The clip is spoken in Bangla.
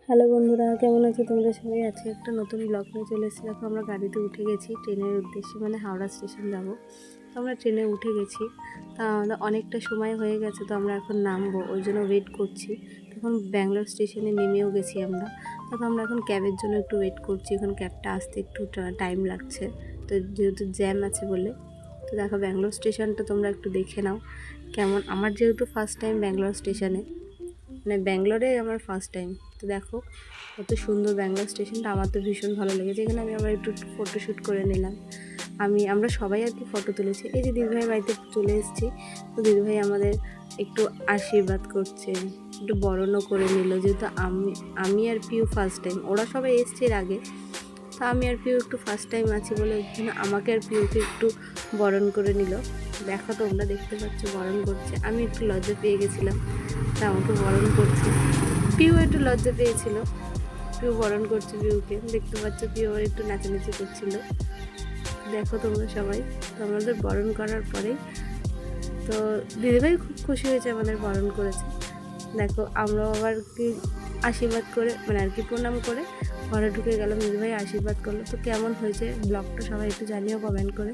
হ্যালো বন্ধুরা, কেমন আছো তোমরা সবাই? আছে একটা নতুন ব্লগ নিয়ে চলে এসেছি। দেখো আমরা গাড়িতে উঠে গেছি ট্রেনের উদ্দেশ্যে, মানে হাওড়া স্টেশন যাব। তো আমরা ট্রেনে উঠে গেছি। তা আমাদের অনেকটা সময় হয়ে গেছে, তো আমরা এখন নামবো, ওই জন্য ওয়েট করছি। তখন ব্যাঙ্গালোর স্টেশনে নেমেও গেছি আমরা। তখন আমরা এখন ক্যাবের জন্য একটু ওয়েট করছি। এখন ক্যাবটা আসতে একটু টাইম লাগছে, তো যেহেতু জ্যাম আছে বলে। তো দেখো ব্যাঙ্গালোর স্টেশনটা তোমরা একটু দেখে নাও কেমন। আমার যেহেতু ফার্স্ট টাইম ব্যাঙ্গালোর স্টেশনে, মানে ব্যাঙ্গালোরে আমার ফার্স্ট টাইম। তো দেখো কত সুন্দর ব্যাঙ্গালোর স্টেশনটা, আমার তো ভীষণ ভালো লেগেছে। এখানে আমি আবার একটু ফটোশ্যুট করে নিলাম। আমরা সবাই আর কি ফটো তুলেছি। এই যে দিদিভাইয়ের বাড়িতে চলে এসেছি। তো দিদিভাই আমাদের একটু আশীর্বাদ করছে, একটু বরণও করে নিল। যেহেতু আমি আর পিউ ফার্স্ট টাইম, ওরা সবাই এসছে এর আগে। তো আমি আর পিউ একটু ফার্স্ট টাইম আছি বলে ওখানে আমাকে আর পিউকে একটু বরণ করে নিল। দেখো তোমরা দেখতে পাচ্ছ বরণ করছে। আমি একটু লজ্জা পেয়ে গেছিলাম, তা আমাকে বরণ করছে। পিউ একটু লজ্জা পেয়েছিল, পিউ বরণ করছে পিউকে। দেখতে পাচ্ছ পিউ আবার একটু নাচানাচি করছিল। দেখো তোমরা সবাই। তো আমাদের বরণ করার পরেই তো দিদিভাই খুব খুশি হয়েছে, আমাদের বরণ করেছে। দেখো আমরাও আবার কি আশীর্বাদ করে, মানে আর কি প্রণাম করে ঘরে ঢুকে গেলাম। দিদিভাই আশীর্বাদ করলো। তো কেমন হয়েছে ব্লগটা সবাই একটু জানিও কমেন্ট করে।